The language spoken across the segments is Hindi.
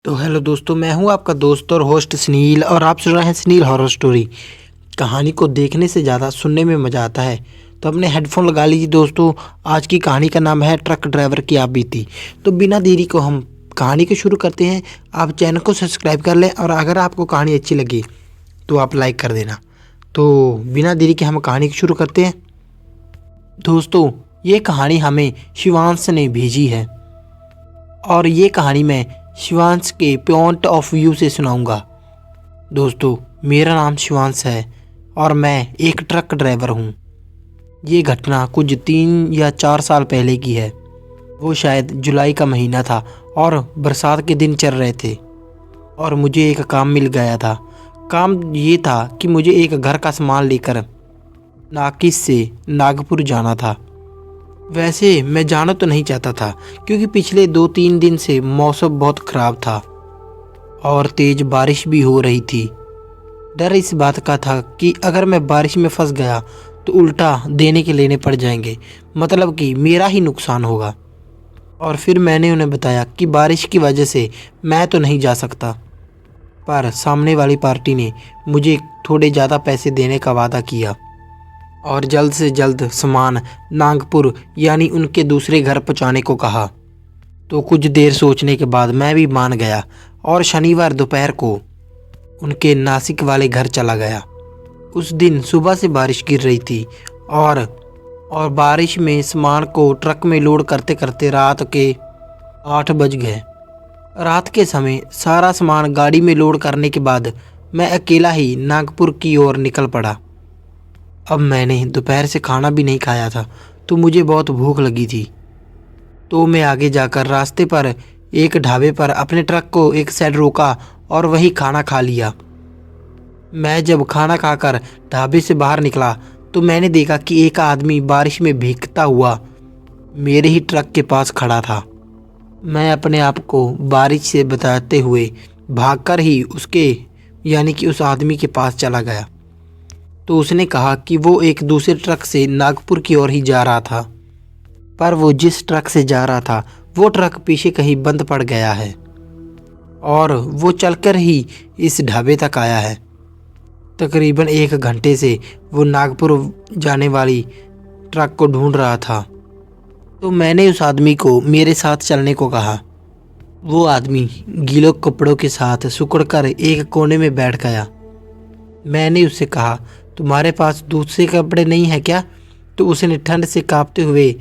तो हेलो दोस्तों, मैं हूं आपका दोस्त और होस्ट सुनील और आप सुन रहे हैं सुनील हॉरर स्टोरी। कहानी को देखने से ज़्यादा सुनने में मज़ा आता है, तो अपने हेडफोन लगा लीजिए दोस्तों। आज की कहानी का नाम है ट्रक ड्राइवर की आप बीती। तो बिना देरी को हम कहानी को शुरू करते हैं। आप चैनल को सब्सक्राइब कर लें और अगर आपको कहानी अच्छी लगी तो आप लाइक कर देना। तो बिना देरी के हम कहानी को शुरू करते हैं। दोस्तों, ये कहानी हमें शिवांश ने भेजी है और ये कहानी मैं शिवांश के पॉइंट ऑफ व्यू से सुनाऊंगा। दोस्तों, मेरा नाम शिवांश है और मैं एक ट्रक ड्राइवर हूँ। ये घटना कुछ 3 या 4 साल पहले की है। वो शायद जुलाई का महीना था और बरसात के दिन चल रहे थे और मुझे एक काम मिल गया था। काम ये था कि मुझे एक घर का सामान लेकर नाकिस से नागपुर जाना था। वैसे मैं जाना तो नहीं चाहता था क्योंकि पिछले 2-3 दिन से मौसम बहुत ख़राब था और तेज़ बारिश भी हो रही थी। डर इस बात का था कि अगर मैं बारिश में फंस गया तो उल्टा देने के लेने पड़ जाएंगे, मतलब कि मेरा ही नुकसान होगा। और फिर मैंने उन्हें बताया कि बारिश की वजह से मैं तो नहीं जा सकता, पर सामने वाली पार्टी ने मुझे थोड़े ज़्यादा पैसे देने का वादा किया और जल्द से जल्द सामान नागपुर यानी उनके दूसरे घर पहुंचाने को कहा। तो कुछ देर सोचने के बाद मैं भी मान गया और शनिवार दोपहर को उनके नासिक वाले घर चला गया। उस दिन सुबह से बारिश गिर रही थी और बारिश में सामान को ट्रक में लोड करते करते रात के 8 बज गए। रात के समय सारा सामान गाड़ी में लोड करने के बाद मैं अकेला ही नागपुर की ओर निकल पड़ा। अब मैंने दोपहर से खाना भी नहीं खाया था तो मुझे बहुत भूख लगी थी। तो मैं आगे जाकर रास्ते पर एक ढाबे पर अपने ट्रक को एक साइड रोका और वहीं खाना खा लिया। मैं जब खाना खाकर ढाबे से बाहर निकला तो मैंने देखा कि एक आदमी बारिश में भीगता हुआ मेरे ही ट्रक के पास खड़ा था। मैं अपने आप को बारिश से बचाते हुए भागकर ही उसके यानी कि उस आदमी के पास चला गया। तो उसने कहा कि वो एक दूसरे ट्रक से नागपुर की ओर ही जा रहा था, पर वो जिस ट्रक से जा रहा था वो ट्रक पीछे कहीं बंद पड़ गया है और वो चलकर ही इस ढाबे तक आया है। तकरीबन 1 घंटे से वो नागपुर जाने वाली ट्रक को ढूंढ रहा था। तो मैंने उस आदमी को मेरे साथ चलने को कहा। वो आदमी गीले कपड़ों के साथ सिकुड़कर एक कोने में बैठ गया। मैंने उससे कहा, तुम्हारे पास दूसरे कपड़े नहीं है क्या? तो उसने ठंड से कांपते हुए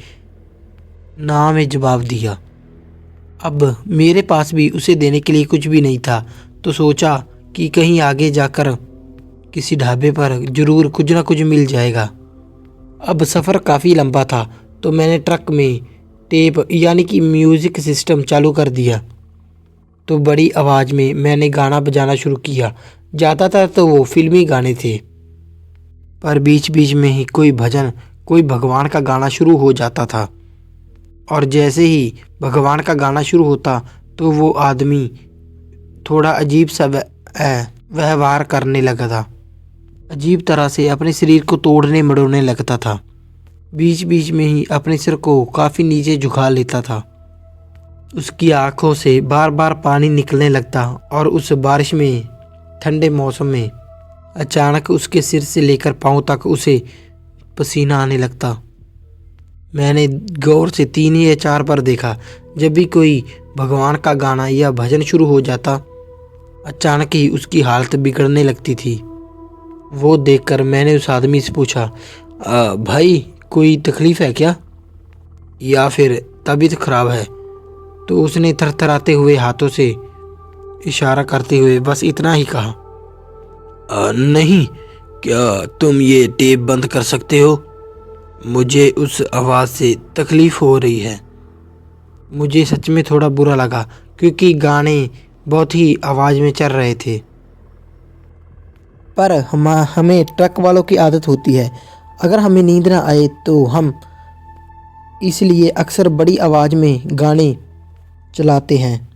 ना में जवाब दिया। अब मेरे पास भी उसे देने के लिए कुछ भी नहीं था, तो सोचा कि कहीं आगे जाकर किसी ढाबे पर ज़रूर कुछ ना कुछ मिल जाएगा। अब सफ़र काफ़ी लंबा था तो मैंने ट्रक में टेप यानी कि म्यूज़िक सिस्टम चालू कर दिया। तो बड़ी आवाज़ में मैंने गाना बजाना शुरू किया। ज़्यादातर तो वो फिल्मी गाने थे, पर बीच बीच में ही कोई भजन, कोई भगवान का गाना शुरू हो जाता था। और जैसे ही भगवान का गाना शुरू होता तो वो आदमी थोड़ा अजीब सा व्यवहार करने लगा था। अजीब तरह से अपने शरीर को तोड़ने मड़ोड़ने लगता था। बीच बीच में ही अपने सिर को काफ़ी नीचे झुका लेता था। उसकी आंखों से बार बार पानी निकलने लगता और उस बारिश में ठंडे मौसम में अचानक उसके सिर से लेकर पाँव तक उसे पसीना आने लगता। मैंने गौर से 3 या 4 बार देखा। जब भी कोई भगवान का गाना या भजन शुरू हो जाता, अचानक ही उसकी हालत बिगड़ने लगती थी। वो देखकर मैंने उस आदमी से पूछा, भाई कोई तकलीफ़ है क्या या फिर तबीयत ख़राब है? तो उसने थरथराते हुए हाथों से इशारा करते हुए बस इतना ही कहा, नहीं, क्या तुम ये टेप बंद कर सकते हो? मुझे उस आवाज़ से तकलीफ़ हो रही है। मुझे सच में थोड़ा बुरा लगा क्योंकि गाने बहुत ही आवाज़ में चल रहे थे, पर हमें ट्रक वालों की आदत होती है, अगर हमें नींद ना आए तो हम इसलिए अक्सर बड़ी आवाज़ में गाने चलाते हैं।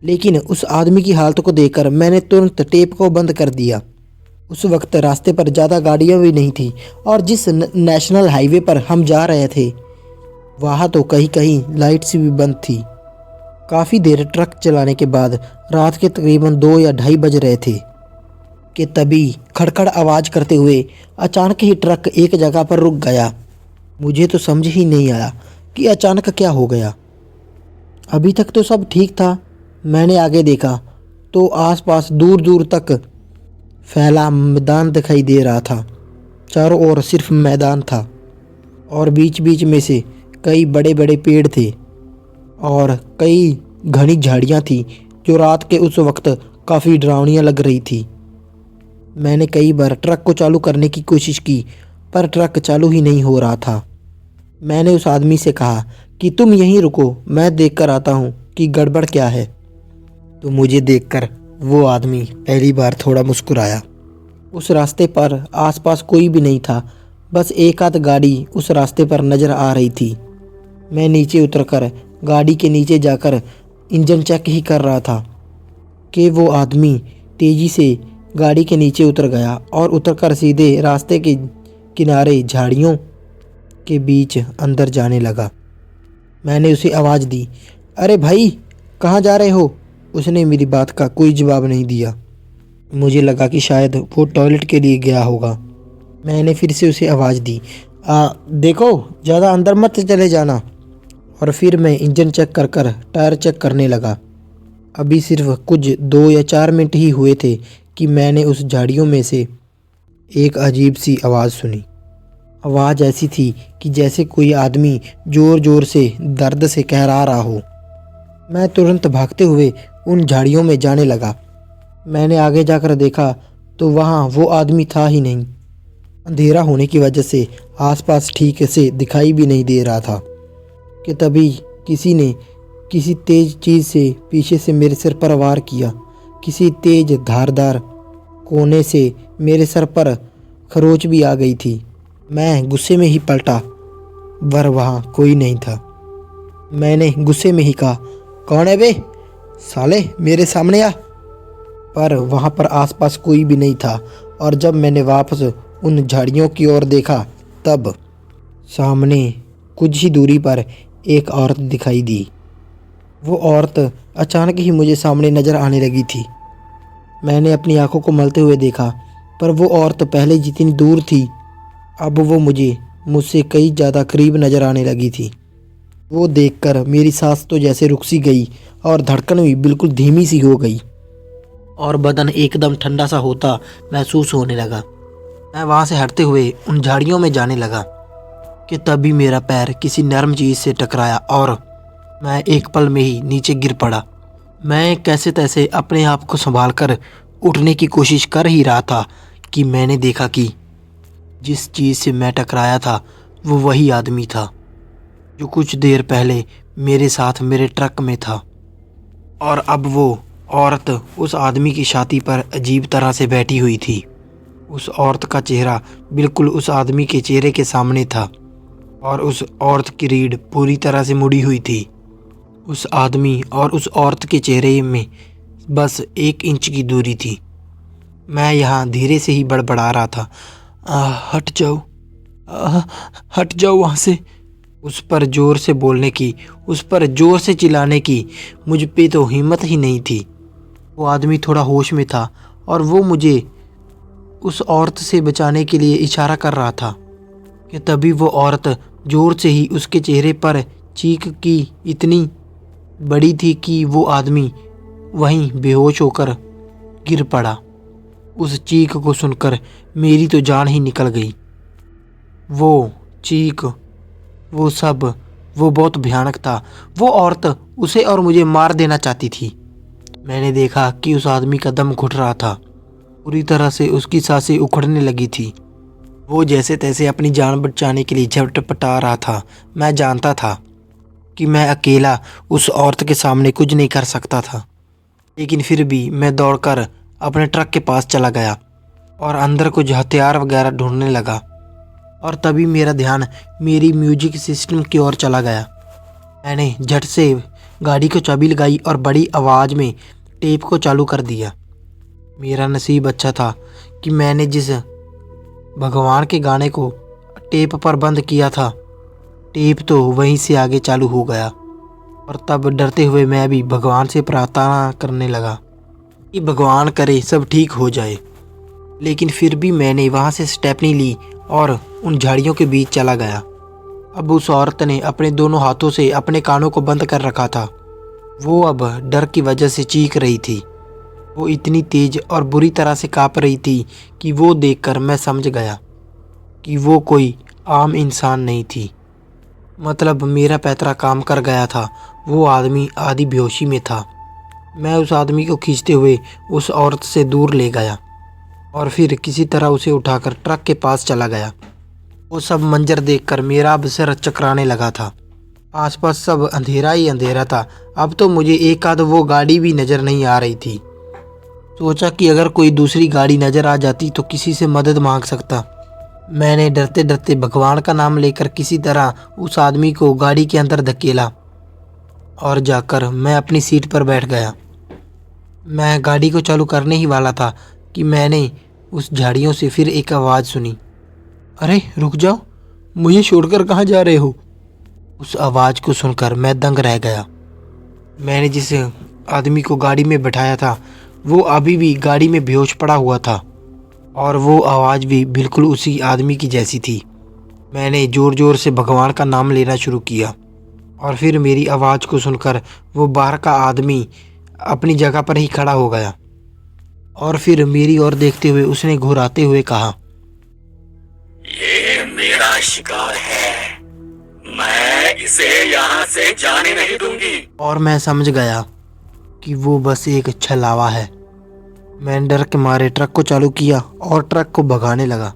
लेकिन उस आदमी की हालत को देखकर मैंने तुरंत टेप को बंद कर दिया। उस वक्त रास्ते पर ज़्यादा गाड़ियाँ भी नहीं थी और जिस नेशनल हाईवे पर हम जा रहे थे वहाँ तो कहीं कहीं लाइट्स भी बंद थी। काफ़ी देर ट्रक चलाने के बाद रात के तकरीबन 2 या ढाई बज रहे थे कि तभी खड़खड़ आवाज़ करते हुए अचानक ही ट्रक एक जगह पर रुक गया। मुझे तो समझ ही नहीं आया कि अचानक क्या हो गया। अभी तक तो सब ठीक था। मैंने आगे देखा तो आसपास दूर दूर तक फैला मैदान दिखाई दे रहा था। चारों ओर सिर्फ मैदान था और बीच बीच में से कई बड़े बड़े पेड़ थे और कई घनी झाड़ियाँ थी जो रात के उस वक्त काफ़ी डरावनी लग रही थी। मैंने कई बार ट्रक को चालू करने की कोशिश की पर ट्रक चालू ही नहीं हो रहा था। मैंने उस आदमी से कहा कि तुम यहीं रुको, मैं देख कर आता हूँ कि गड़बड़ क्या है। तो मुझे देखकर वो आदमी पहली बार थोड़ा मुस्कुराया। उस रास्ते पर आसपास कोई भी नहीं था, बस एक आध गाड़ी उस रास्ते पर नज़र आ रही थी। मैं नीचे उतरकर गाड़ी के नीचे जाकर इंजन चेक ही कर रहा था कि वो आदमी तेज़ी से गाड़ी के नीचे उतर गया और उतरकर सीधे रास्ते के किनारे झाड़ियों के बीच अंदर जाने लगा। मैंने उसे आवाज़ दी, अरे भाई कहाँ जा रहे हो? उसने मेरी बात का कोई जवाब नहीं दिया। मुझे लगा कि शायद वो टॉयलेट के लिए गया होगा। मैंने फिर से उसे आवाज़ दी, देखो ज़्यादा अंदर मत चले जाना। और फिर मैं इंजन चेक कर कर टायर चेक करने लगा। अभी सिर्फ कुछ 2 या 4 मिनट ही हुए थे कि मैंने उस झाड़ियों में से एक अजीब सी आवाज़ सुनी। आवाज़ ऐसी थी कि जैसे कोई आदमी ज़ोर ज़ोर से दर्द से कहरा रहा हो। मैं तुरंत भागते हुए उन झाड़ियों में जाने लगा। मैंने आगे जाकर देखा तो वहाँ वो आदमी था ही नहीं। अंधेरा होने की वजह से आसपास ठीक से दिखाई भी नहीं दे रहा था कि तभी किसी ने किसी तेज़ चीज़ से पीछे से मेरे सिर पर वार किया। किसी तेज़ धारदार कोने से मेरे सर पर खरोच भी आ गई थी। मैं गुस्से में ही पलटा पर वहाँ कोई नहीं था। मैंने गुस्से में ही कहा, कौन है बे साले, मेरे सामने आ। पर वहाँ पर आसपास कोई भी नहीं था और जब मैंने वापस उन झाड़ियों की ओर देखा तब सामने कुछ ही दूरी पर एक औरत दिखाई दी। वो औरत अचानक ही मुझे सामने नज़र आने लगी थी। मैंने अपनी आंखों को मलते हुए देखा पर वो औरत पहले जितनी दूर थी अब वो मुझसे कई ज़्यादा करीब नज़र आने लगी थी। वो देखकर मेरी सांस तो जैसे रुक सी गई और धड़कन भी बिल्कुल धीमी सी हो गई और बदन एकदम ठंडा सा होता महसूस होने लगा। मैं वहाँ से हटते हुए उन झाड़ियों में जाने लगा कि तभी मेरा पैर किसी नरम चीज़ से टकराया और मैं एक पल में ही नीचे गिर पड़ा। मैं कैसे तैसे अपने आप को संभाल कर उठने की कोशिश कर ही रहा था कि मैंने देखा कि जिस चीज़ से मैं टकराया था वो वही आदमी था जो कुछ देर पहले मेरे साथ मेरे ट्रक में था। और अब वो औरत उस आदमी की छाती पर अजीब तरह से बैठी हुई थी। उस औरत का चेहरा बिल्कुल उस आदमी के चेहरे के सामने था और उस औरत की रीढ़ पूरी तरह से मुड़ी हुई थी। उस आदमी और उस औरत के चेहरे में बस 1 इंच की दूरी थी। मैं यहाँ धीरे से ही बड़बड़ा रहा था, हट जाओ, हट जाओ वहाँ से। उस पर ज़ोर से बोलने की, उस पर ज़ोर से चिल्लाने की मुझ पे तो हिम्मत ही नहीं थी। वो आदमी थोड़ा होश में था और वो मुझे उस औरत से बचाने के लिए इशारा कर रहा था कि तभी वो औरत ज़ोर से ही उसके चेहरे पर चीख की इतनी बड़ी थी कि वो आदमी वहीं बेहोश होकर गिर पड़ा। उस चीख को सुनकर मेरी तो जान ही निकल गई। वो चीख, वो सब, वो बहुत भयानक था। वो औरत उसे और मुझे मार देना चाहती थी। मैंने देखा कि उस आदमी का दम घुट रहा था, पूरी तरह से उसकी सांसें उखड़ने लगी थी। वो जैसे तैसे अपनी जान बचाने के लिए झपटपटा रहा था। मैं जानता था कि मैं अकेला उस औरत के सामने कुछ नहीं कर सकता था, लेकिन फिर भी मैं दौड़कर अपने ट्रक के पास चला गया और अंदर कुछ हथियार वगैरह ढूंढने लगा। और तभी मेरा ध्यान मेरी म्यूजिक सिस्टम की ओर चला गया। मैंने झट से गाड़ी को चाबी लगाई और बड़ी आवाज़ में टेप को चालू कर दिया। मेरा नसीब अच्छा था कि मैंने जिस भगवान के गाने को टेप पर बंद किया था, टेप तो वहीं से आगे चालू हो गया। और तब डरते हुए मैं भी भगवान से प्रार्थना करने लगा कि भगवान करे सब ठीक हो जाए। लेकिन फिर भी मैंने वहाँ से स्टेपनी ली और उन झाड़ियों के बीच चला गया। अब उस औरत ने अपने दोनों हाथों से अपने कानों को बंद कर रखा था। वो अब डर की वजह से चीख रही थी। वो इतनी तेज और बुरी तरह से काँप रही थी कि वो देखकर मैं समझ गया कि वो कोई आम इंसान नहीं थी। मतलब मेरा पैतरा काम कर गया था। वो आदमी आधी बेहोशी में था। मैं उस आदमी को खींचते हुए उस औरत से दूर ले गया और फिर किसी तरह उसे उठाकर ट्रक के पास चला गया। वो सब मंजर देखकर मेरा अब सिर चकराने लगा था। आसपास सब अंधेरा ही अंधेरा था। अब तो मुझे एक आध वो गाड़ी भी नज़र नहीं आ रही थी। सोचा कि अगर कोई दूसरी गाड़ी नज़र आ जाती तो किसी से मदद मांग सकता। मैंने डरते डरते भगवान का नाम लेकर किसी तरह उस आदमी को गाड़ी के अंदर धकेला और जाकर मैं अपनी सीट पर बैठ गया। मैं गाड़ी को चालू करने ही वाला था कि मैंने उस झाड़ियों से फिर एक आवाज़ सुनी। अरे रुक जाओ, मुझे छोड़कर कहाँ जा रहे हो? उस आवाज़ को सुनकर मैं दंग रह गया। मैंने जिस आदमी को गाड़ी में बैठाया था वो अभी भी गाड़ी में बेहोश पड़ा हुआ था और वो आवाज़ भी बिल्कुल उसी आदमी की जैसी थी। मैंने ज़ोर ज़ोर से भगवान का नाम लेना शुरू किया और फिर मेरी आवाज़ को सुनकर वो बाहर का आदमी अपनी जगह पर ही खड़ा हो गया और फिर मेरी ओर देखते हुए उसने घुराते हुए कहा, ये मेरा शिकार है, मैं इसे यहाँ से जाने नहीं दूंगी। और मैं समझ गया कि वो बस एक छलावा है। मैंने डर के मारे ट्रक को चालू किया और ट्रक को भगाने लगा।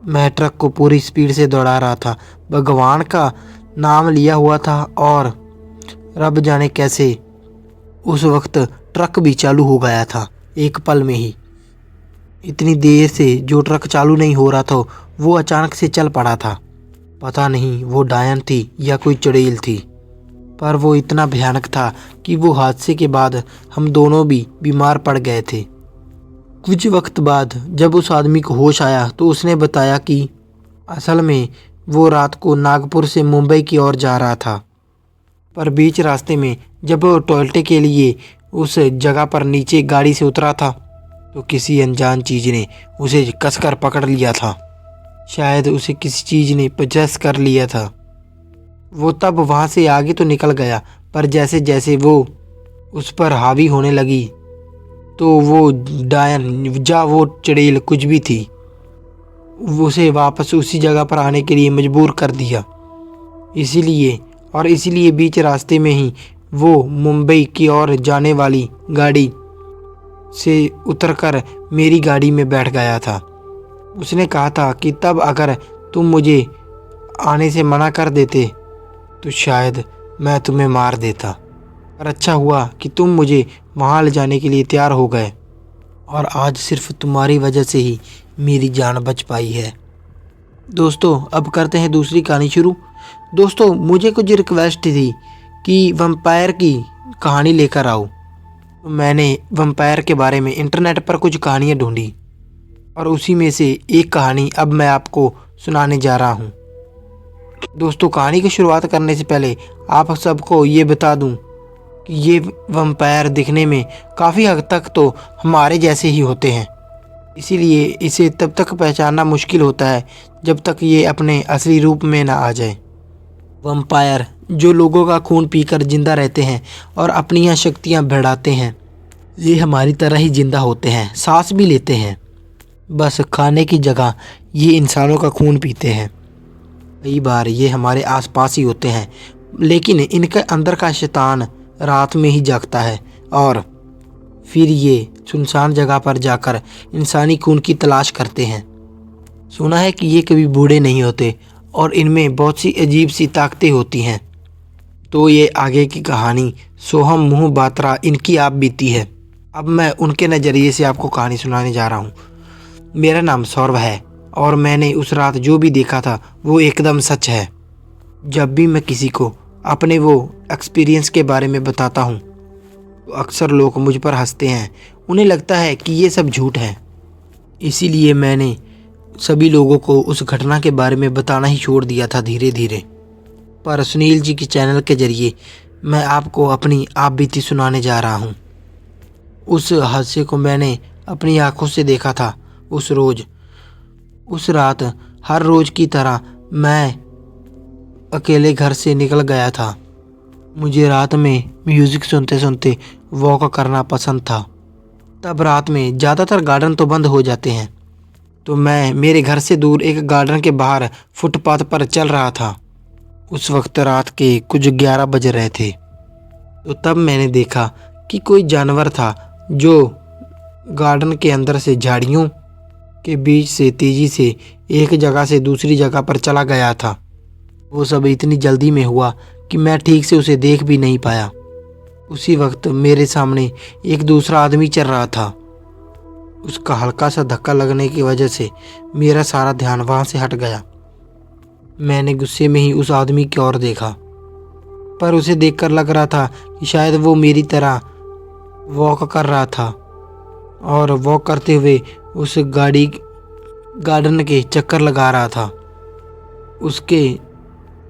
मैं ट्रक को पूरी स्पीड से दौड़ा रहा था। भगवान का नाम लिया हुआ था और रब जाने कैसे उस वक्त ट्रक भी चालू हो गया था एक पल में ही। इतनी देर से जो ट्रक चालू नहीं हो रहा था वो अचानक से चल पड़ा था। पता नहीं वो डायन थी या कोई चुड़ैल थी, पर वो इतना भयानक था कि वो हादसे के बाद हम दोनों भी बीमार पड़ गए थे। कुछ वक्त बाद जब उस आदमी को होश आया तो उसने बताया कि असल में वो रात को नागपुर से मुंबई की ओर जा रहा था, पर बीच रास्ते में जब वो टॉयलेट के लिए उस जगह पर नीचे गाड़ी से उतरा था तो किसी अनजान चीज़ ने उसे कसकर पकड़ लिया था। शायद उसे किसी चीज़ ने पजेस कर लिया था। वो तब वहाँ से आगे तो निकल गया, पर जैसे जैसे वो उस पर हावी होने लगी तो वो डायन या वो चुड़ैल कुछ भी थी उसे वापस उसी जगह पर आने के लिए मजबूर कर दिया। इसीलिए बीच रास्ते में ही वो मुंबई की ओर जाने वाली गाड़ी से उतरकर मेरी गाड़ी में बैठ गया था। उसने कहा था कि तब अगर तुम मुझे आने से मना कर देते तो शायद मैं तुम्हें मार देता, पर अच्छा हुआ कि तुम मुझे वहाँ ले जाने के लिए तैयार हो गए और आज सिर्फ तुम्हारी वजह से ही मेरी जान बच पाई है। दोस्तों अब करते हैं दूसरी कहानी शुरू। दोस्तों मुझे कुछ रिक्वेस्ट थी कि वैम्पायर की कहानी लेकर आओ। तो मैंने वैम्पायर के बारे में इंटरनेट पर कुछ कहानियाँ ढूंढी और उसी में से एक कहानी अब मैं आपको सुनाने जा रहा हूँ। दोस्तों कहानी की शुरुआत करने से पहले आप सबको ये बता दूं कि ये वैम्पायर दिखने में काफ़ी हद तक तो हमारे जैसे ही होते हैं, इसीलिए इसे तब तक पहचानना मुश्किल होता है जब तक ये अपने असली रूप में ना आ जाए। वैम्पायर जो लोगों का खून पीकर जिंदा रहते हैं और अपनी यहाँ शक्तियाँ बढ़ाते हैं, ये हमारी तरह ही जिंदा होते हैं, सांस भी लेते हैं, बस खाने की जगह ये इंसानों का खून पीते हैं। कई बार ये हमारे आसपास ही होते हैं, लेकिन इनके अंदर का शैतान रात में ही जागता है और फिर ये सुनसान जगह पर जाकर इंसानी खून की तलाश करते हैं। सुना है कि ये कभी बूढ़े नहीं होते और इनमें बहुत सी अजीब सी ताकतें होती हैं। तो ये आगे की कहानी सोहम मुँह बात्रा इनकी आप बीती है। अब मैं उनके नज़रिए से आपको कहानी सुनाने जा रहा हूँ। मेरा नाम सौरभ है और मैंने उस रात जो भी देखा था वो एकदम सच है। जब भी मैं किसी को अपने वो एक्सपीरियंस के बारे में बताता हूँ तो अक्सर लोग मुझ पर हंसते हैं। उन्हें लगता है कि ये सब झूठ है। इसीलिए मैंने सभी लोगों को उस घटना के बारे में बताना ही छोड़ दिया था धीरे धीरे। पर सुनील जी के चैनल के ज़रिए मैं आपको अपनी आप बीती सुनाने जा रहा हूँ। उस हादसे को मैंने अपनी आंखों से देखा था। उस रात हर रोज की तरह मैं अकेले घर से निकल गया था। मुझे रात में म्यूज़िक सुनते सुनते वॉक करना पसंद था। तब रात में ज़्यादातर गार्डन तो बंद हो जाते हैं, तो मैं मेरे घर से दूर एक गार्डन के बाहर फुटपाथ पर चल रहा था। उस वक्त रात के कुछ 11 बज रहे थे। तो तब मैंने देखा कि कोई जानवर था जो गार्डन के अंदर से झाड़ियों के बीच से तेज़ी से एक जगह से दूसरी जगह पर चला गया था। वो सब इतनी जल्दी में हुआ कि मैं ठीक से उसे देख भी नहीं पाया। उसी वक्त मेरे सामने एक दूसरा आदमी चल रहा था। उसका हल्का सा धक्का लगने की वजह से मेरा सारा ध्यान वहाँ से हट गया। मैंने गुस्से में ही उस आदमी की ओर देखा, पर उसे देखकर लग रहा था कि शायद वो मेरी तरह वॉक कर रहा था और वॉक करते हुए उस गार्डन के चक्कर लगा रहा था। उसके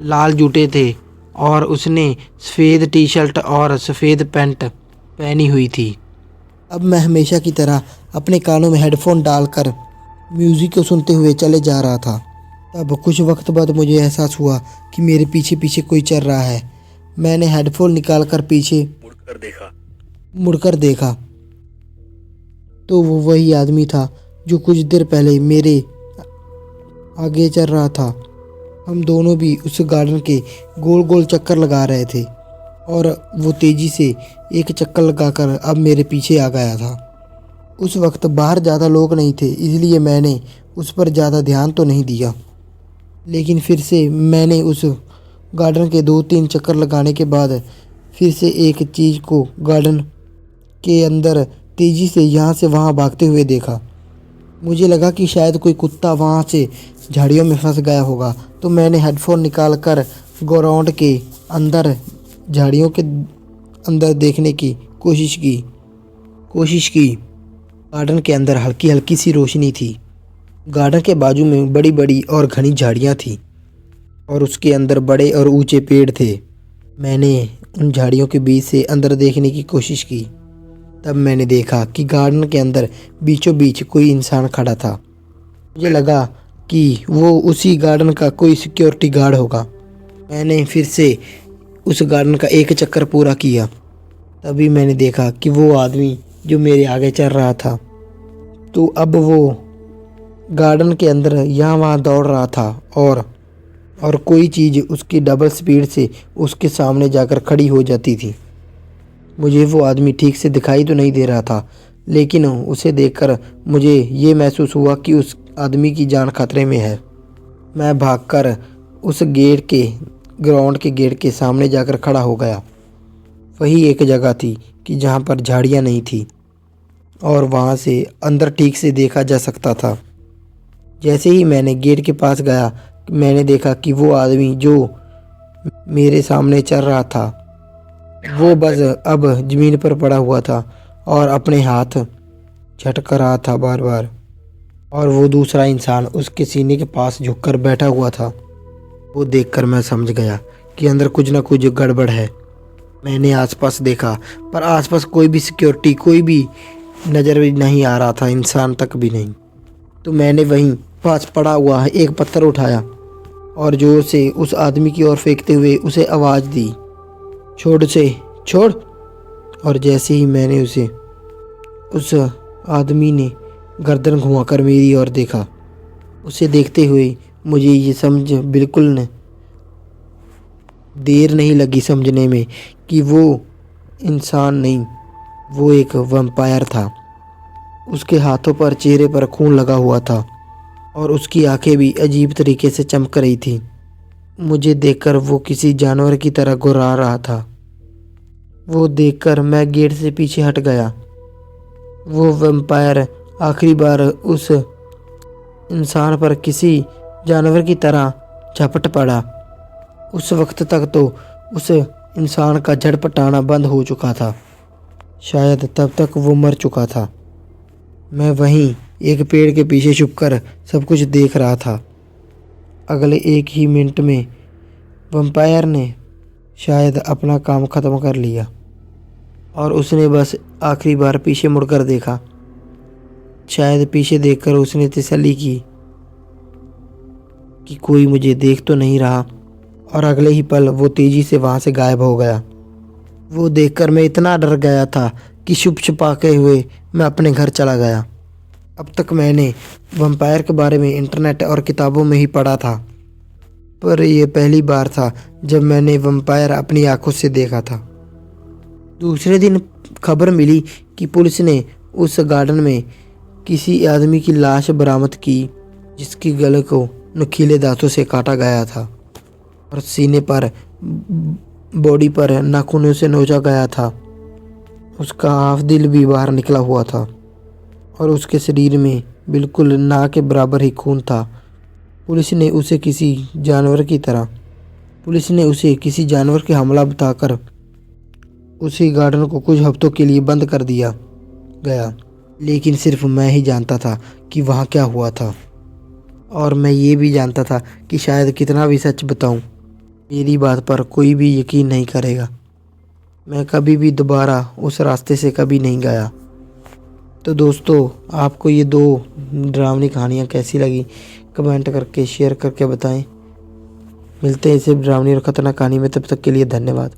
लाल जूते थे और उसने सफ़ेद टी शर्ट और सफ़ेद पैंट पहनी हुई थी। अब मैं हमेशा की तरह अपने कानों में हेडफोन डालकर म्यूज़िक को सुनते हुए चले जा रहा था। तब कुछ वक्त बाद मुझे एहसास हुआ कि मेरे पीछे पीछे कोई चल रहा है। मैंने हेडफोन निकालकर पीछे मुड़कर देखा तो वो वही आदमी था जो कुछ देर पहले मेरे आगे चल रहा था। हम दोनों भी उस गार्डन के गोल गोल चक्कर लगा रहे थे और वो तेज़ी से एक चक्कर लगाकर अब मेरे पीछे आ गया था। उस वक्त बाहर ज़्यादा लोग नहीं थे, इसलिए मैंने उस पर ज़्यादा ध्यान तो नहीं दिया। लेकिन फिर से मैंने उस गार्डन के 2-3 चक्कर लगाने के बाद फिर से एक चीज़ को गार्डन के अंदर तेज़ी से यहाँ से वहाँ भागते हुए देखा। मुझे लगा कि शायद कोई कुत्ता वहाँ से झाड़ियों में फंस गया होगा, तो मैंने हेडफोन निकालकर ग्राउंड के अंदर झाड़ियों के अंदर देखने की कोशिश की। गार्डन के अंदर हल्की हल्की सी रोशनी थी। गार्डन के बाजू में बड़ी बड़ी और घनी झाड़ियाँ थीं और उसके अंदर बड़े और ऊंचे पेड़ थे। मैंने उन झाड़ियों के बीच से अंदर देखने की कोशिश की। तब मैंने देखा कि गार्डन के अंदर बीचों बीच कोई इंसान खड़ा था। मुझे लगा कि वो उसी गार्डन का कोई सिक्योरिटी गार्ड होगा। मैंने फिर से उस गार्डन का एक चक्कर पूरा किया। तभी मैंने देखा कि वो आदमी जो मेरे आगे चल रहा था, तो अब वो गार्डन के अंदर यहाँ वहाँ दौड़ रहा था और कोई चीज़ उसकी डबल स्पीड से उसके सामने जाकर खड़ी हो जाती थी। मुझे वो आदमी ठीक से दिखाई तो नहीं दे रहा था, लेकिन उसे देखकर मुझे ये महसूस हुआ कि उस आदमी की जान खतरे में है। मैं भागकर उस ग्राउंड के गेट के सामने जाकर खड़ा हो गया। वही एक जगह थी कि जहाँ पर झाड़ियाँ नहीं थी और वहाँ से अंदर ठीक से देखा जा सकता था। जैसे ही मैंने गेट के पास गया, मैंने देखा कि वो आदमी जो मेरे सामने चल रहा था वो बस अब ज़मीन पर पड़ा हुआ था और अपने हाथ झटक रहा था बार बार, और वो दूसरा इंसान उसके सीने के पास झुककर बैठा हुआ था। वो देखकर मैं समझ गया कि अंदर कुछ ना कुछ गड़बड़ है। मैंने आसपास देखा, पर आसपास कोई भी सिक्योरिटी, कोई भी नज़र नहीं आ रहा था, इंसान तक भी नहीं। तो मैंने वहीं पास पड़ा हुआ एक पत्थर उठाया और जोर से उस आदमी की ओर फेंकते हुए उसे आवाज़ दी, छोड़। और जैसे ही मैंने उस आदमी ने गर्दन घुमाकर मेरी ओर देखा। उसे देखते हुए मुझे ये समझ बिल्कुल देर नहीं लगी समझने में कि वो इंसान नहीं, वो एक वैम्पायर था। उसके हाथों पर, चेहरे पर खून लगा हुआ था और उसकी आंखें भी अजीब तरीके से चमक रही थी। मुझे देखकर वो किसी जानवर की तरह गुर्रा रहा था। वो देखकर मैं गेट से पीछे हट गया। वो वैम्पायर आखिरी बार उस इंसान पर किसी जानवर की तरह झपट पड़ा। उस वक्त तक तो उस इंसान का झटपटाना बंद हो चुका था। शायद तब तक वो मर चुका था। मैं वहीं एक पेड़ के पीछे छुपकर सब कुछ देख रहा था। अगले एक ही मिनट में वैम्पायर ने शायद अपना काम ख़त्म कर लिया और उसने बस आखिरी बार पीछे मुड़कर देखा। शायद पीछे देखकर उसने तसल्ली की कि कोई मुझे देख तो नहीं रहा, और अगले ही पल वो तेज़ी से वहाँ से गायब हो गया। वो देखकर मैं इतना डर गया था कि छुप छुपाते हुए मैं अपने घर चला गया। अब तक मैंने वैम्पायर के बारे में इंटरनेट और किताबों में ही पढ़ा था, पर यह पहली बार था जब मैंने वैम्पायर अपनी आंखों से देखा था। दूसरे दिन खबर मिली कि पुलिस ने उस गार्डन में किसी आदमी की लाश बरामद की जिसकी गले को नुकीले दांतों से काटा गया था और सीने पर बॉडी पर नाखूनों से नोचा गया था। उसका हाफ दिल भी बाहर निकला हुआ था और उसके शरीर में बिल्कुल ना के बराबर ही खून था। पुलिस ने उसे किसी जानवर के हमला बताकर उसी गार्डन को कुछ हफ्तों के लिए बंद कर दिया गया, लेकिन सिर्फ मैं ही जानता था कि वहाँ क्या हुआ था। और मैं ये भी जानता था कि शायद कितना भी सच बताऊं, मेरी बात पर कोई भी यकीन नहीं करेगा। मैं कभी भी दोबारा उस रास्ते से कभी नहीं गया। तो दोस्तों, आपको ये 2 डरावनी कहानियाँ कैसी लगी कमेंट करके शेयर करके बताएं। मिलते हैं इसे डरावनी और ख़तरनाक कहानी में, तब तक के लिए धन्यवाद।